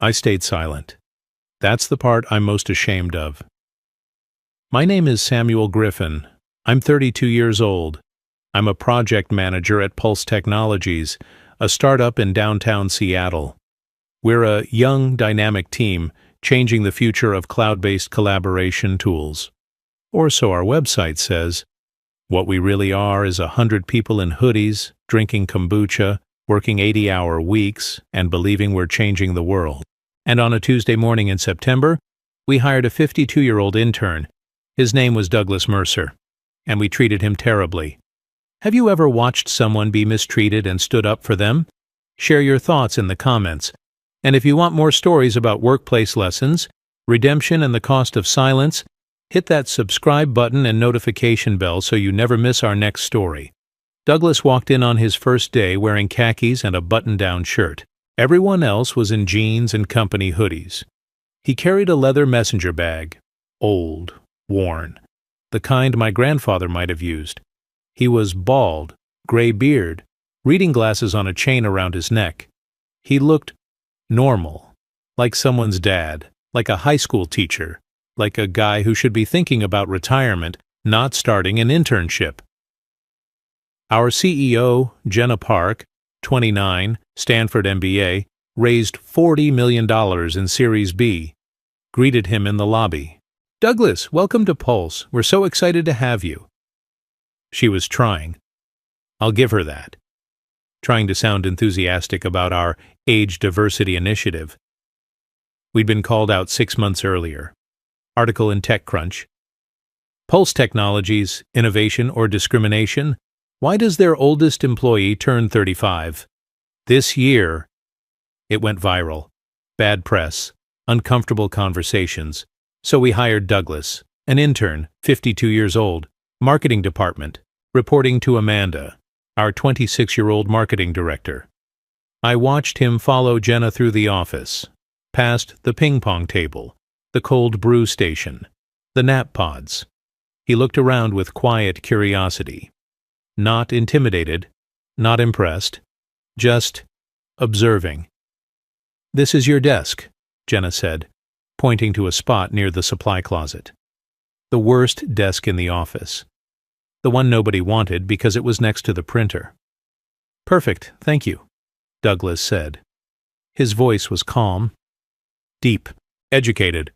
I stayed silent. That's the part I'm most ashamed of. My name is Samuel Griffin. I'm 32 years old. I'm a project manager at Pulse Technologies, a startup in downtown Seattle. We're a young, dynamic team changing the future of cloud-based collaboration tools. Or so our website says. What we really are is 100 people in hoodies, drinking kombucha, working 80-hour weeks, and believing we're changing the world. And on a Tuesday morning in September, we hired a 52-year-old intern. His name was Douglas Mercer, and we treated him terribly. Have you ever watched someone be mistreated and stood up for them? Share your thoughts in the comments. And if you want more stories about workplace lessons, redemption and the cost of silence, hit that subscribe button and notification bell so you never miss our next story. Douglas walked in on his first day wearing khakis and a button-down shirt. Everyone else was in jeans and company hoodies. He carried a leather messenger bag, old, worn, the kind my grandfather might have used. He was bald, gray beard, reading glasses on a chain around his neck. He looked normal, like someone's dad, like a high school teacher, like a guy who should be thinking about retirement, not starting an internship. Our CEO, Jenna Park, 29, Stanford MBA, raised $40 million in Series B, greeted him in the lobby. "Douglas, welcome to Pulse. We're so excited to have you." She was trying. I'll give her that. Trying to sound enthusiastic about our age diversity initiative. We'd been called out 6 months earlier. Article in TechCrunch. Pulse Technologies, Innovation or Discrimination? Why does their oldest employee turn 35? This year, it went viral. Bad press, uncomfortable conversations. So we hired Douglas, an intern, 52 years old, marketing department, reporting to Amanda, our 26-year-old marketing director. I watched him follow Jenna through the office, past the ping-pong table, the cold brew station, the nap pods. He looked around with quiet curiosity. Not intimidated, not impressed, just observing. "This is your desk," Jenna said, pointing to a spot near the supply closet. The worst desk in the office. The one nobody wanted because it was next to the printer. "Perfect, thank you," Douglas said. His voice was calm, deep, educated.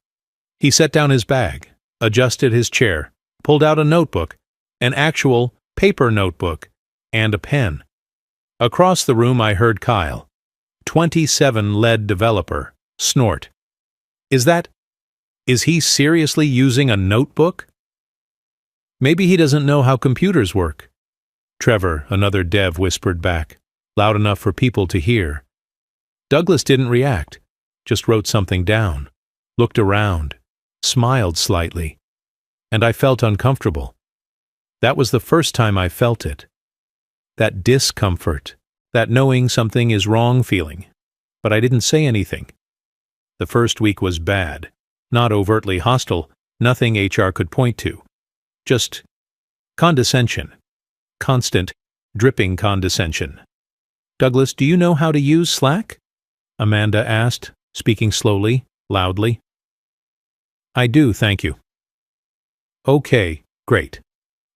He set down his bag, adjusted his chair, pulled out a notebook, an actual paper notebook, and a pen. Across the room I heard Kyle, 27 lead developer, snort. Is he seriously using a notebook? Maybe he doesn't know how computers work. Trevor, another dev, whispered back, loud enough for people to hear. Douglas didn't react, just wrote something down, looked around, smiled slightly, and I felt uncomfortable. That was the first time I felt it. That discomfort, that knowing something is wrong feeling. But I didn't say anything. The first week was bad, not overtly hostile, nothing HR could point to. Just condescension. Constant, dripping condescension. "Douglas, do you know how to use Slack?" Amanda asked, speaking slowly, loudly. "I do, thank you." "Okay, great.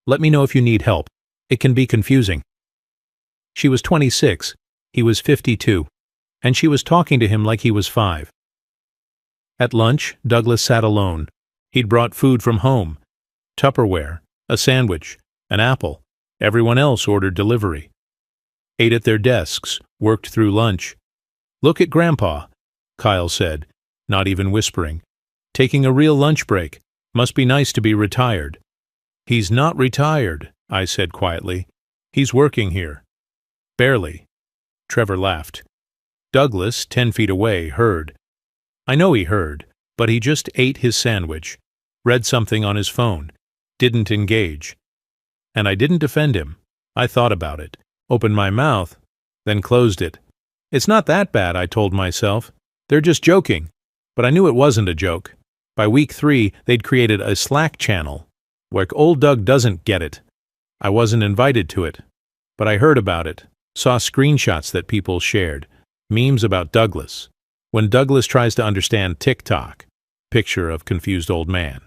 Let me know if you need help. It can be confusing." She was 26, he was 52, and she was talking to him like he was 5. At lunch, Douglas sat alone. He'd brought food from home, Tupperware, a sandwich, an apple. Everyone else ordered delivery. Ate at their desks, worked through lunch. "Look at Grandpa," Kyle said, not even whispering. "Taking a real lunch break. Must be nice to be retired." "He's not retired," I said quietly. "He's working here." "Barely." Trevor laughed. Douglas, 10 feet away, heard. I know he heard, but he just ate his sandwich, read something on his phone, didn't engage. And I didn't defend him. I thought about it, opened my mouth, then closed it. It's not that bad, I told myself. They're just joking. But I knew it wasn't a joke. By week 3, they'd created a Slack channel. Where old Doug doesn't get it. I wasn't invited to it. But I heard about it, saw screenshots that people shared, memes about Douglas. When Douglas tries to understand TikTok, picture of confused old man.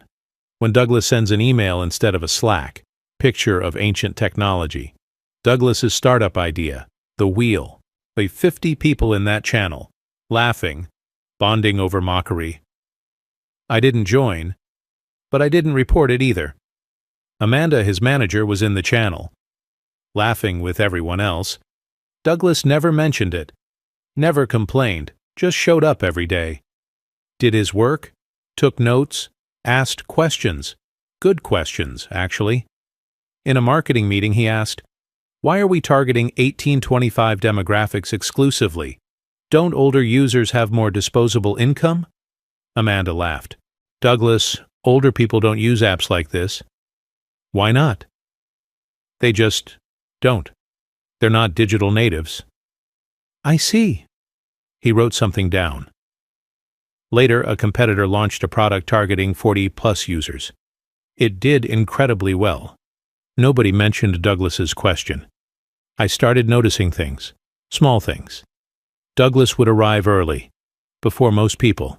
When Douglas sends an email instead of a Slack, picture of ancient technology. Douglas's startup idea, the wheel. 50 people in that channel, laughing, bonding over mockery. I didn't join, but I didn't report it either. Amanda, his manager, was in the channel, laughing with everyone else. Douglas never mentioned it, never complained, just showed up every day. Did his work, took notes, asked questions. Good questions, actually. In a marketing meeting, he asked, "Why are we targeting 18-25 demographics exclusively? Don't older users have more disposable income?" Amanda laughed. "Douglas, older people don't use apps like this." "Why not?" "They just don't. They're not digital natives." "I see." He wrote something down. Later, a competitor launched a product targeting 40-plus users. It did incredibly well. Nobody mentioned Douglas's question. I started noticing things, small things. Douglas would arrive early, before most people,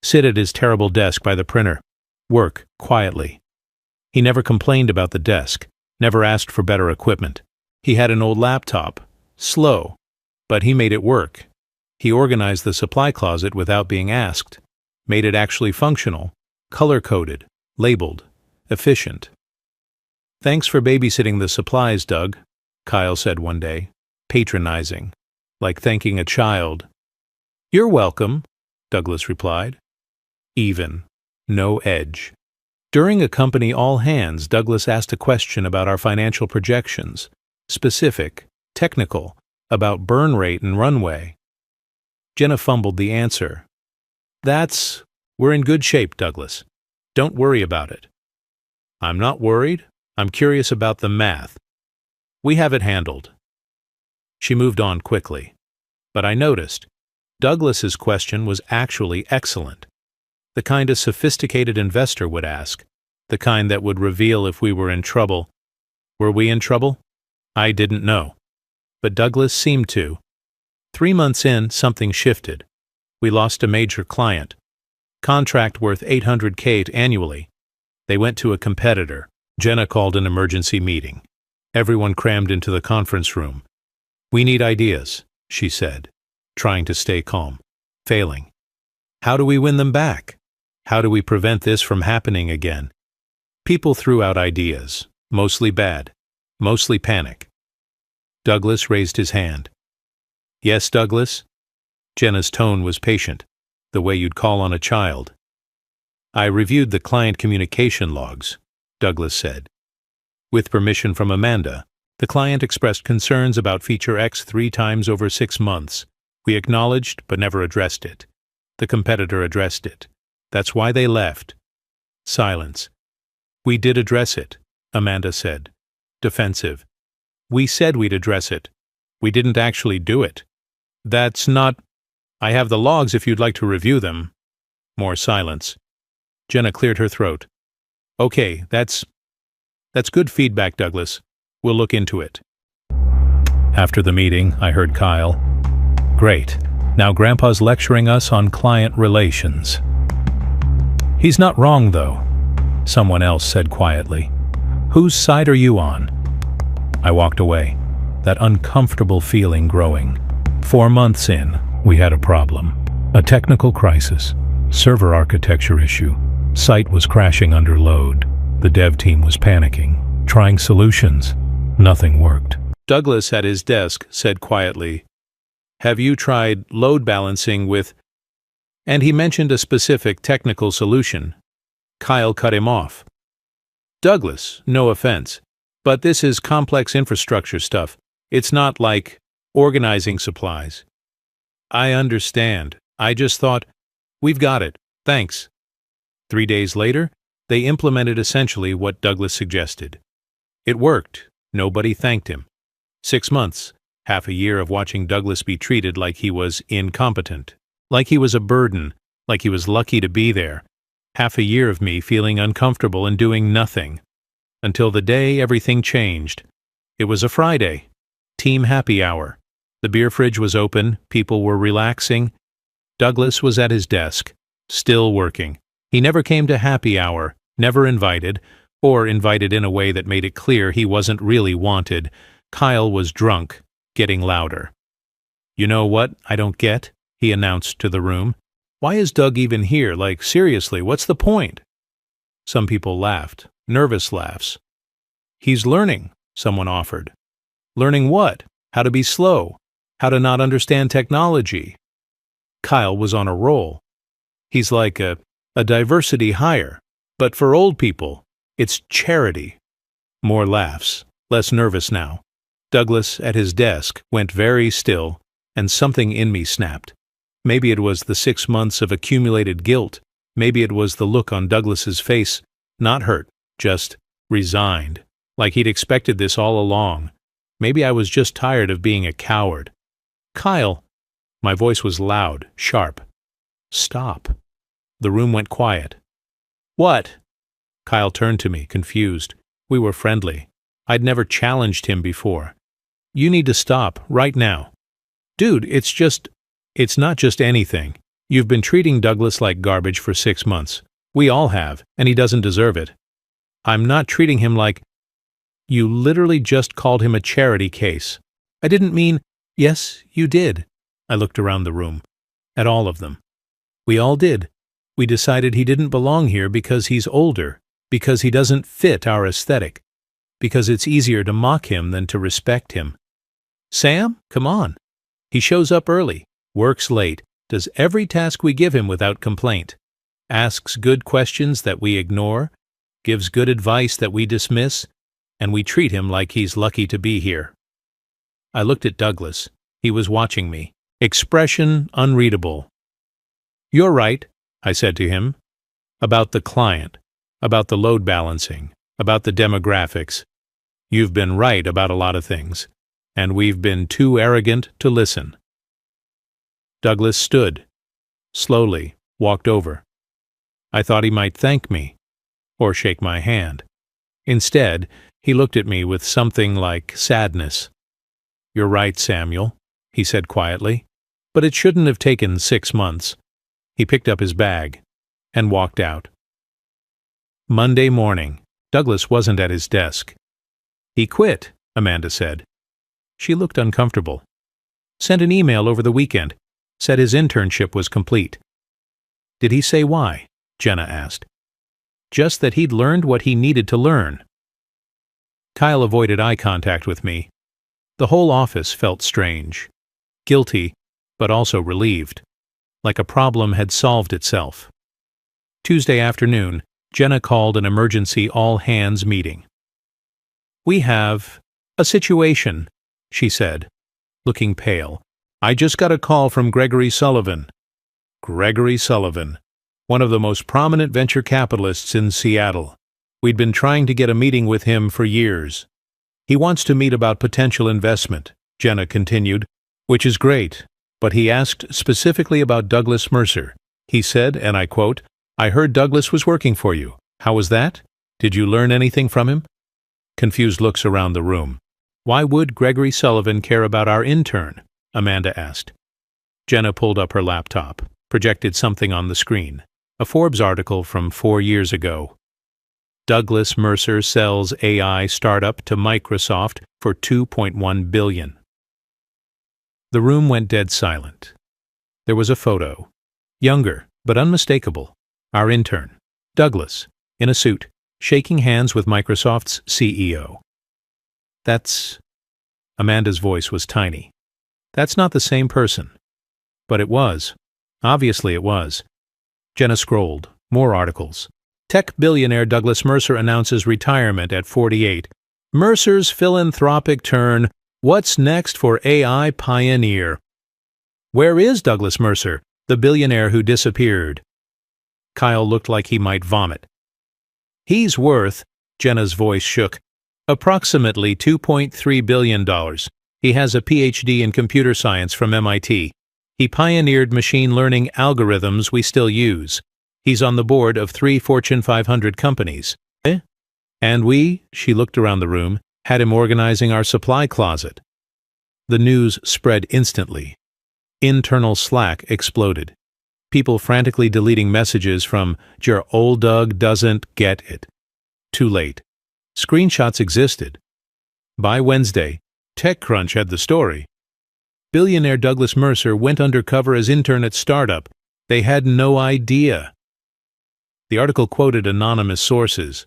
sit at his terrible desk by the printer, work quietly. He never complained about the desk, never asked for better equipment. He had an old laptop, slow, but he made it work. He organized the supply closet without being asked, made it actually functional, color-coded, labeled, efficient. "Thanks for babysitting the supplies, Doug," Kyle said one day, patronizing, like thanking a child. "You're welcome," Douglas replied. Even, no edge. During a company all-hands, Douglas asked a question about our financial projections, specific, technical, about burn rate and runway. Jenna fumbled the answer. We're in good shape, Douglas. Don't worry about it." "I'm not worried. I'm curious about the math. We have it handled." She moved on quickly. But I noticed, Douglas's question was actually excellent. The kind a sophisticated investor would ask, the kind that would reveal if we were in trouble. Were we in trouble? I didn't know. But Douglas seemed to. 3 months in, something shifted. We lost a major client. Contract worth $800K annually. They went to a competitor. Jenna called an emergency meeting. Everyone crammed into the conference room. "We need ideas," she said, trying to stay calm, failing. "How do we win them back? How do we prevent this from happening again?" People threw out ideas, mostly bad, mostly panic. Douglas raised his hand. "Yes, Douglas?" Jenna's tone was patient, the way you'd call on a child. "I reviewed the client communication logs," Douglas said. With permission from Amanda, the client expressed concerns about feature X 3 times over 6 months. We acknowledged but never addressed it. The competitor addressed it. That's why they left. Silence. "We did address it," Amanda said, defensive. "We said we'd address it. We didn't actually do it." "That's not—" "I have the logs if you'd like to review them." More silence. Jenna cleared her throat. "Okay, that's good feedback, Douglas. We'll look into it." After the meeting, I heard Kyle. "Great. Now Grandpa's lecturing us on client relations." "He's not wrong, though," someone else said quietly. "Whose side are you on?" I walked away, that uncomfortable feeling growing. 4 months in, we had a problem. A technical crisis, server architecture issue. Site was crashing under load. The dev team was panicking, trying solutions. Nothing worked. Douglas at his desk said quietly, "Have you tried load balancing with—" And he mentioned a specific technical solution. Kyle cut him off. "Douglas, no offense, but this is complex infrastructure stuff. It's not like organizing supplies." "I understand. I just thought, we've got it. Thanks." 3 days later, they implemented essentially what Douglas suggested. It worked. Nobody thanked him. 6 months, half a year of watching Douglas be treated like he was incompetent, like he was a burden, like he was lucky to be there. Half a year of me feeling uncomfortable and doing nothing. Until the day everything changed. It was a Friday. Team happy hour. The beer fridge was open, people were relaxing. Douglas was at his desk, still working. He never came to happy hour, never invited, or invited in a way that made it clear he wasn't really wanted. Kyle was drunk, getting louder. "You know what I don't get?" he announced to the room. "Why is Doug even here? Like, seriously, what's the point?" Some people laughed, nervous laughs. "He's learning," someone offered. "Learning what? How to be slow? How to not understand technology?" Kyle was on a roll. "He's like a diversity hire, but for old people. It's charity." More laughs, less nervous now. Douglas, at his desk, went very still, and something in me snapped. Maybe it was the 6 months of accumulated guilt. Maybe it was the look on Douglas's face, not hurt, just resigned, like he'd expected this all along. Maybe I was just tired of being a coward. "Kyle!" My voice was loud, sharp. "Stop." The room went quiet. "What?" Kyle turned to me, confused. We were friendly. I'd never challenged him before. "You need to stop, right now." "Dude, it's not just anything. You've been treating Douglas like garbage for 6 months. We all have, and he doesn't deserve it." "I'm not treating him like—" "You literally just called him a charity case." "I didn't mean—" "Yes, you did." I looked around the room, at all of them. "We all did. We decided he didn't belong here because he's older, because he doesn't fit our aesthetic, because it's easier to mock him than to respect him. Sam, come on. He shows up early, works late, does every task we give him without complaint, asks good questions that we ignore, gives good advice that we dismiss, and we treat him like he's lucky to be here." I looked at Douglas. He was watching me. Expression unreadable. "You're right," I said to him. "About the client, about the load balancing, about the demographics. You've been right about a lot of things, and we've been too arrogant to listen." Douglas stood, slowly walked over. I thought he might thank me, or shake my hand. Instead, he looked at me with something like sadness. "You're right, Samuel," he said quietly, "but it shouldn't have taken 6 months." He picked up his bag and walked out. Monday morning, Douglas wasn't at his desk. "He quit," Amanda said. She looked uncomfortable. "Sent an email over the weekend. Said his internship was complete." "Did he say why?" Jenna asked. "Just that he'd learned what he needed to learn." Kyle avoided eye contact with me. The whole office felt strange. Guilty, but also relieved. Like a problem had solved itself. Tuesday afternoon, Jenna called an emergency all-hands meeting. "We have a situation," she said, looking pale. "I just got a call from Gregory Sullivan." Gregory Sullivan, one of the most prominent venture capitalists in Seattle. We'd been trying to get a meeting with him for years. "He wants to meet about potential investment," Jenna continued, "which is great, but he asked specifically about Douglas Mercer. He said, and I quote, 'I heard Douglas was working for you. How was that? Did you learn anything from him?'" Confused looks around the room. "Why would Gregory Sullivan care about our intern?" Amanda asked. Jenna pulled up her laptop, projected something on the screen, a Forbes article from 4 years ago. Douglas Mercer sells AI startup to Microsoft for $2.1 billion. The room went dead silent. There was a photo. Younger, but unmistakable. Our intern, Douglas, in a suit, shaking hands with Microsoft's CEO. "That's—" Amanda's voice was tiny. "That's not the same person." But it was. Obviously it was. Jenna scrolled. More articles. Tech billionaire Douglas Mercer announces retirement at 48. Mercer's philanthropic turn. What's next for AI pioneer? Where is Douglas Mercer, the billionaire who disappeared? Kyle looked like he might vomit. "He's worth," Jenna's voice shook, "approximately $2.3 billion. He has a PhD in computer science from MIT. He pioneered machine learning algorithms we still use. He's on the board of 3 Fortune 500 companies. And we," she looked around the room, "had him organizing our supply closet." The news spread instantly. Internal Slack exploded. People frantically deleting messages from "Your old Doug doesn't get it." Too late. Screenshots existed. By Wednesday, TechCrunch had the story. Billionaire Douglas Mercer went undercover as intern at startup. They had no idea. The article quoted anonymous sources,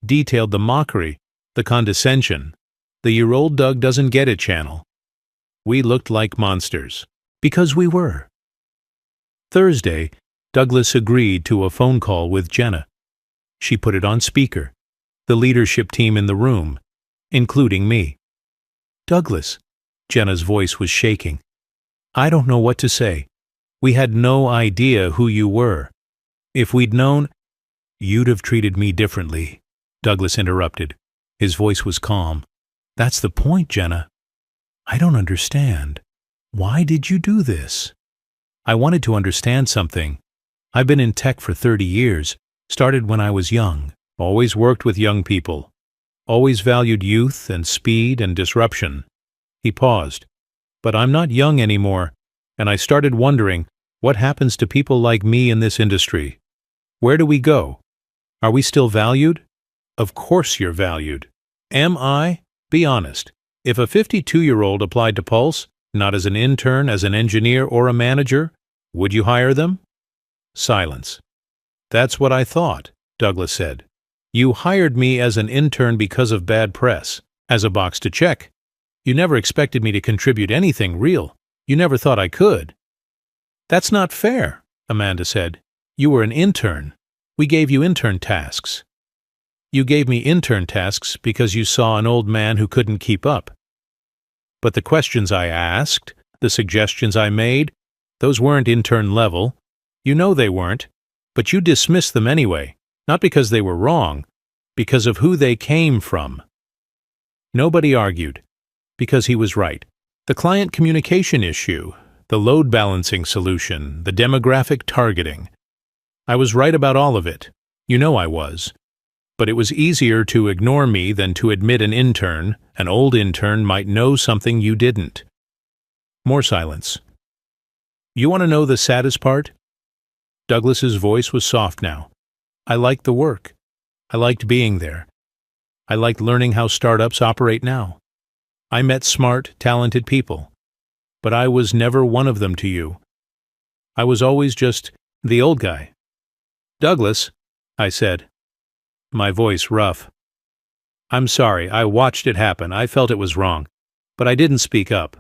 detailed the mockery, the condescension, the "Your old Doug doesn't get it" channel. We looked like monsters. Because we were. Thursday, Douglas agreed to a phone call with Jenna. She put it on speaker. The leadership team in the room, including me. "Douglas," Jenna's voice was shaking. "I don't know what to say. We had no idea who you were. If we'd known—" "You'd have treated me differently," Douglas interrupted. His voice was calm. "That's the point, Jenna. I don't understand. Why did you do this?" I wanted to understand something. I've been in tech for 30 years, started when I was young, always worked with young people, always valued youth and speed and disruption. He paused. "But I'm not young anymore, and I started wondering, what happens to people like me in this industry? Where do we go? Are we still valued?" "Of course you're valued." "Am I? Be honest. If a 52-year-old applied to Pulse, not as an intern, as an engineer or a manager, would you hire them?" Silence. "That's what I thought," Douglas said. "You hired me as an intern because of bad press, as a box to check. You never expected me to contribute anything real. You never thought I could." "That's not fair," Amanda said. "You were an intern. We gave you intern tasks." "You gave me intern tasks because you saw an old man who couldn't keep up. But the questions I asked, the suggestions I made, those weren't intern level. You know they weren't, but you dismissed them anyway, not because they were wrong, because of who they came from." Nobody argued, because he was right. The client communication issue, the load balancing solution, the demographic targeting. I was right about all of it. You know I was. But it was easier to ignore me than to admit an old intern, might know something you didn't. More silence. "You want to know the saddest part?" Douglas's voice was soft now. "I liked the work. I liked being there. I liked learning how startups operate now. I met smart, talented people. But I was never one of them to you. I was always just the old guy." "Douglas," I said, my voice rough. "I'm sorry, I watched it happen. I felt it was wrong. But I didn't speak up."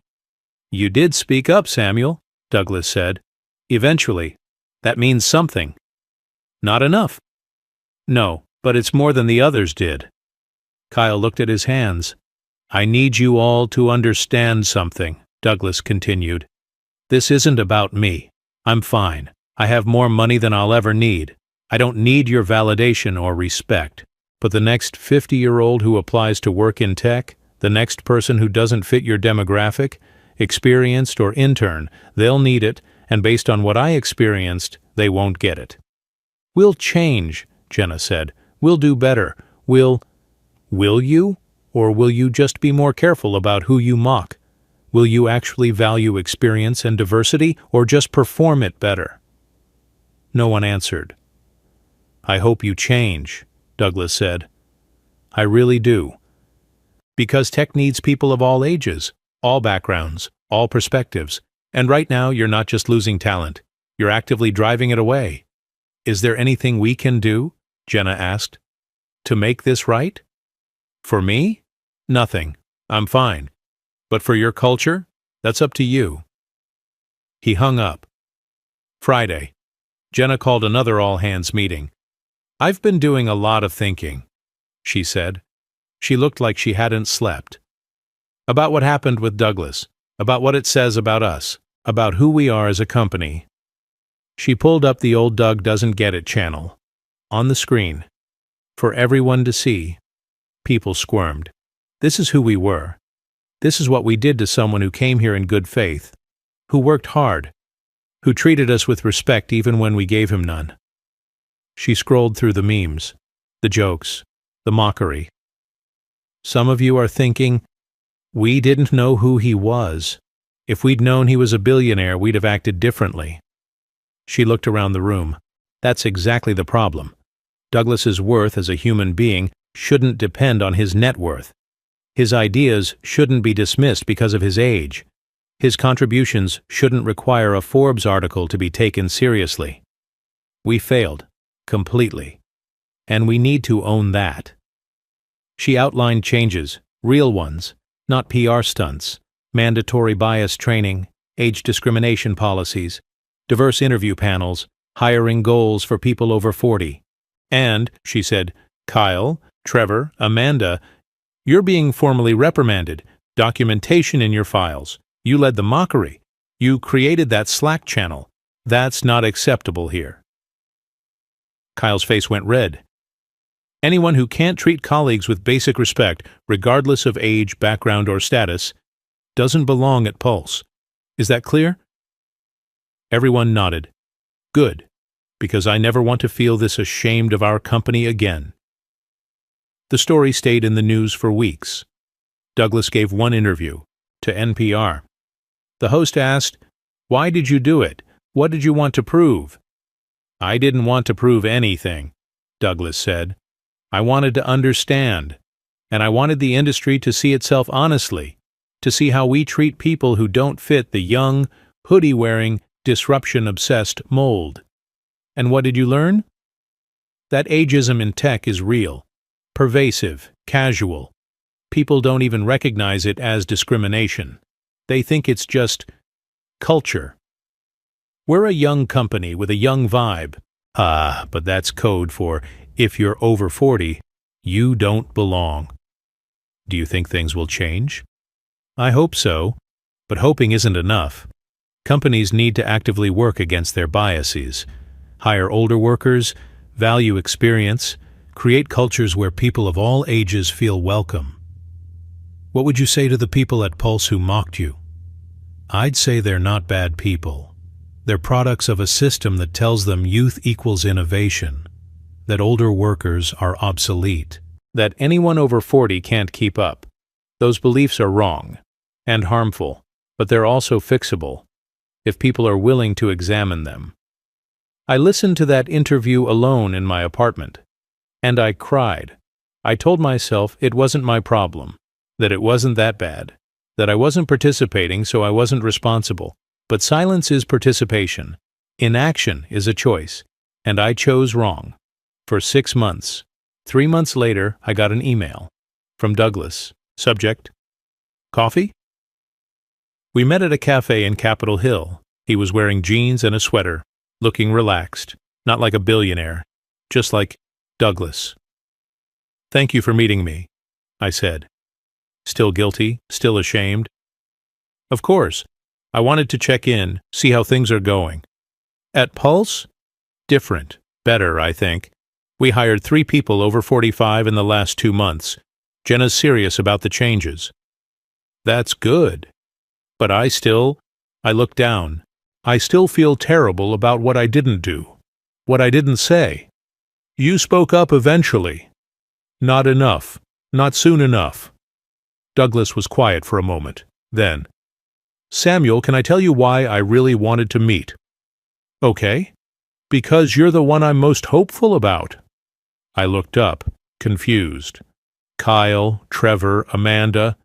"You did speak up, Samuel," Douglas said. "Eventually. That means something." "Not enough." "No, but it's more than the others did." Kyle looked at his hands. "I need you all to understand something," Douglas continued. "This isn't about me. I'm fine. I have more money than I'll ever need. I don't need your validation or respect. But the next 50-year-old who applies to work in tech, the next person who doesn't fit your demographic, experienced or intern, they'll need it, and based on what I experienced, they won't get it." "We'll change," Jenna said. "We'll do better. Will you? Or will you just be more careful about who you mock? Will you actually value experience and diversity, or just perform it better?" No one answered. "I hope you change," Douglas said. "I really do. Because tech needs people of all ages, all backgrounds, all perspectives, and right now you're not just losing talent, you're actively driving it away. Is there anything we can do?" Jenna asked. "To make this right?" "For me? Nothing. I'm fine. But for your culture, that's up to you." He hung up. Friday. Jenna called another all-hands meeting. "I've been doing a lot of thinking," she said. She looked like she hadn't slept. "About what happened with Douglas, about what it says about us, about who we are as a company." She pulled up the Old Doug Doesn't Get It channel. On the screen. For everyone to see. People squirmed. This is who we were. This is what we did to someone who came here in good faith, who worked hard, who treated us with respect even when we gave him none. She scrolled through the memes, the jokes, the mockery. Some of you are thinking, "We didn't know who he was. If we'd known he was a billionaire, we'd have acted differently." She looked around the room. That's exactly the problem. Douglas's worth as a human being shouldn't depend on his net worth. His ideas shouldn't be dismissed because of his age. His contributions shouldn't require a Forbes article to be taken seriously. We failed, completely. And we need to own that. She outlined changes, real ones, not PR stunts, mandatory bias training, age discrimination policies, diverse interview panels, hiring goals for people over 40. And, she said, Kyle, Trevor, Amanda, you're being formally reprimanded. Documentation in your files. You led the mockery. You created that Slack channel. That's not acceptable here. Kyle's face went red. Anyone who can't treat colleagues with basic respect, regardless of age, background, or status, doesn't belong at Pulse. Is that clear? Everyone nodded. Good, because I never want to feel this ashamed of our company again. The story stayed in the news for weeks. Douglas gave one interview, to NPR. The host asked, "Why did you do it? What did you want to prove?" "I didn't want to prove anything," Douglas said. "I wanted to understand, and I wanted the industry to see itself honestly, to see how we treat people who don't fit the young, hoodie-wearing, disruption-obsessed mold." And what did you learn? That ageism in tech is real, pervasive, casual. People don't even recognize it as discrimination. They think it's just culture. We're a young company with a young vibe. But that's code for if you're over 40, you don't belong. Do you think things will change? I hope so, but hoping isn't enough. Companies need to actively work against their biases, hire older workers, value experience, create cultures where people of all ages feel welcome. What would you say to the people at Pulse who mocked you? I'd say they're not bad people. They're products of a system that tells them youth equals innovation, that older workers are obsolete, that anyone over 40 can't keep up. Those beliefs are wrong and harmful, but they're also fixable if people are willing to examine them. I listened to that interview alone in my apartment, and I cried. I told myself it wasn't my problem, that it wasn't that bad, that I wasn't participating, so I wasn't responsible. But silence is participation. Inaction is a choice, and I chose wrong. For 6 months. 3 months later, I got an email from Douglas. Subject: Coffee? We met at a cafe in Capitol Hill. He was wearing jeans and a sweater, looking relaxed, not like a billionaire, just like Douglas. "Thank you for meeting me," I said. Still guilty, still ashamed. "Of course. I wanted to check in, see how things are going." At Pulse? Different, better, I think. We hired 3 people over 45 in the last 2 months. Jenna's serious about the changes. That's good. But I look down. I still feel terrible about what I didn't do, what I didn't say. You spoke up eventually. Not enough, not soon enough. Douglas was quiet for a moment. Then, "Samuel, can I tell you why I really wanted to meet?" "Okay." "Because you're the one I'm most hopeful about." I looked up, confused. Kyle, Trevor, Amanda.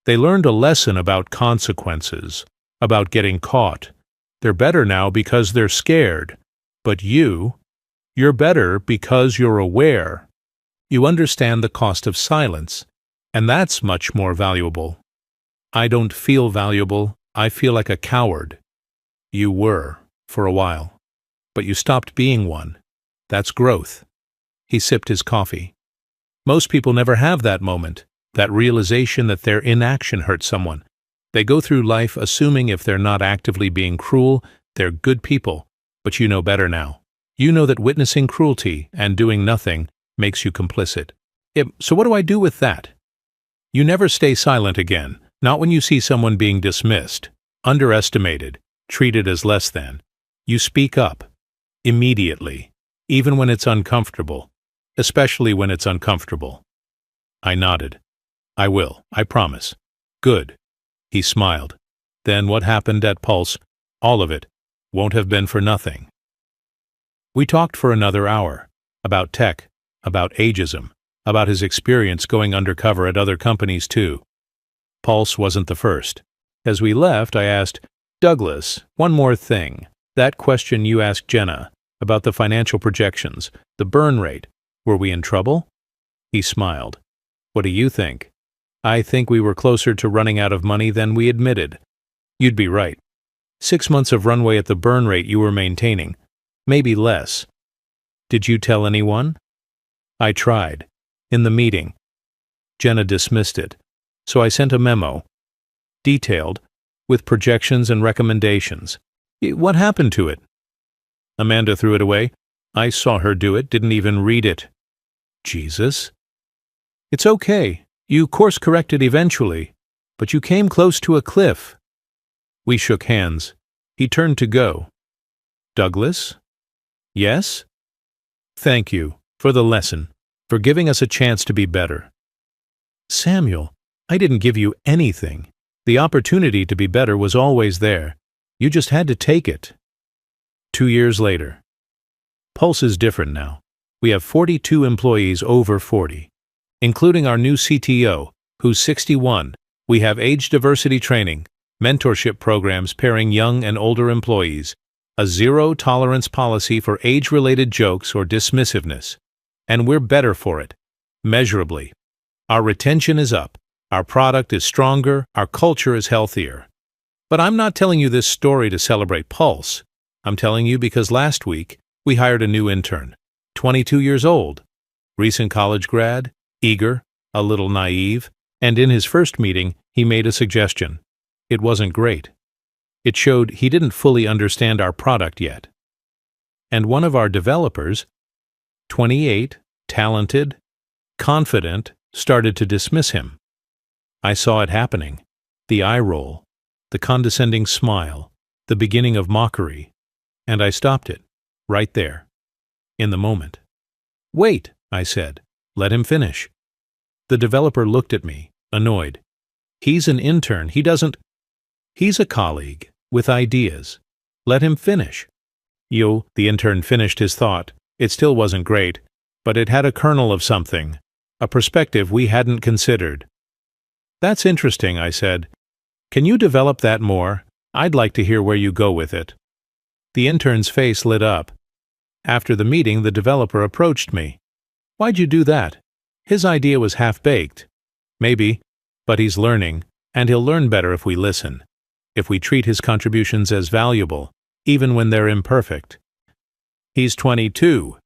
They learned a lesson about consequences, about getting caught. They're better now because they're scared. But you're better because you're aware. You understand the cost of silence, and that's much more valuable. I don't feel valuable. I feel like a coward. You were, for a while. But you stopped being one. That's growth. He sipped his coffee. Most people never have that moment, that realization that their inaction hurt someone. They go through life assuming if they're not actively being cruel, they're good people. But you know better now. You know that witnessing cruelty and doing nothing makes you complicit. So what do I do with that? You never stay silent again. Not when you see someone being dismissed, underestimated, treated as less than. You speak up. Immediately. Even when it's uncomfortable. Especially when it's uncomfortable. I nodded. I will. I promise. Good. He smiled. Then what happened at Pulse, all of it, won't have been for nothing. We talked for another hour about tech, about ageism, about his experience going undercover at other companies too. Pulse wasn't the first. As we left, I asked, "Douglas, one more thing. That question you asked Jenna about the financial projections, the burn rate, were we in trouble?" He smiled. "What do you think?" "I think we were closer to running out of money than we admitted." "You'd be right. 6 months of runway at the burn rate you were maintaining. Maybe less." "Did you tell anyone?" "I tried. In the meeting. Jenna dismissed it. So I sent a memo. Detailed, with projections and recommendations. What happened to it?" "Amanda threw it away. I saw her do it, didn't even read it." "Jesus." "It's okay. You course-corrected eventually, but you came close to a cliff." We shook hands. He turned to go. "Douglas?" "Yes?" "Thank you for the lesson, for giving us a chance to be better." "Samuel, I didn't give you anything. The opportunity to be better was always there. You just had to take it." 2 years later. Pulse is different now. We have 42 employees over 40, including our new CTO, who's 61. We have age diversity training, mentorship programs pairing young and older employees, a zero-tolerance policy for age-related jokes or dismissiveness, and we're better for it, measurably. Our retention is up, our product is stronger, our culture is healthier. But I'm not telling you this story to celebrate Pulse. I'm telling you because last week we hired a new intern, 22 years old, recent college grad, eager, a little naive, and in his first meeting he made a suggestion. It wasn't great. It showed he didn't fully understand our product yet. And one of our developers, 28, talented, confident, started to dismiss him. I saw it happening. The eye roll, the condescending smile, the beginning of mockery. And I stopped it, right there, in the moment. "Wait," I said. "Let him finish." The developer looked at me, annoyed. "He's an intern. He's a colleague, with ideas. Let him finish." The intern finished his thought. It still wasn't great, but it had a kernel of something, a perspective we hadn't considered. "That's interesting," I said. "Can you develop that more? I'd like to hear where you go with it." The intern's face lit up. After the meeting, the developer approached me. "Why'd you do that?" His idea was half-baked. "Maybe, but he's learning, and he'll learn better if we listen, if we treat his contributions as valuable, even when they're imperfect." "He's 22.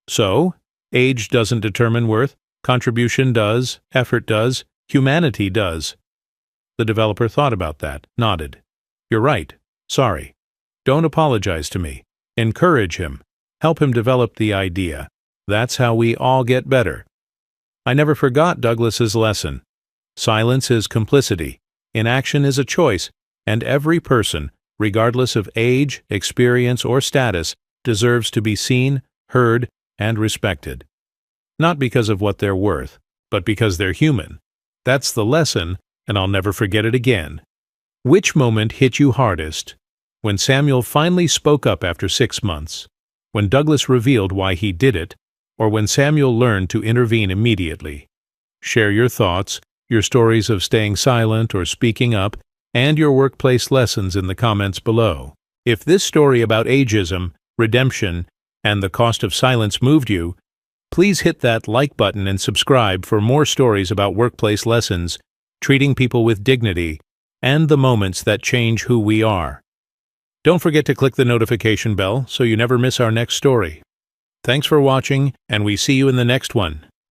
So, age doesn't determine worth, contribution does, effort does, humanity does." The developer thought about that, nodded. "You're right. Sorry. Don't apologize to me. Encourage him. Help him develop the idea. That's how we all get better." I never forgot Douglas's lesson. Silence is complicity. Inaction is a choice, and every person, regardless of age, experience, or status, deserves to be seen, heard, and respected. Not because of what they're worth, but because they're human. That's the lesson, and I'll never forget it again. Which moment hit you hardest? When Samuel finally spoke up after 6 months? When Douglas revealed why he did it? Or when Samuel learned to intervene immediately? Share your thoughts, your stories of staying silent or speaking up, and your workplace lessons in the comments below. If this story about ageism, redemption, and the cost of silence moved you, please hit that like button and subscribe for more stories about workplace lessons, treating people with dignity, and the moments that change who we are. Don't forget to click the notification bell so you never miss our next story. Thanks for watching, and we see you in the next one.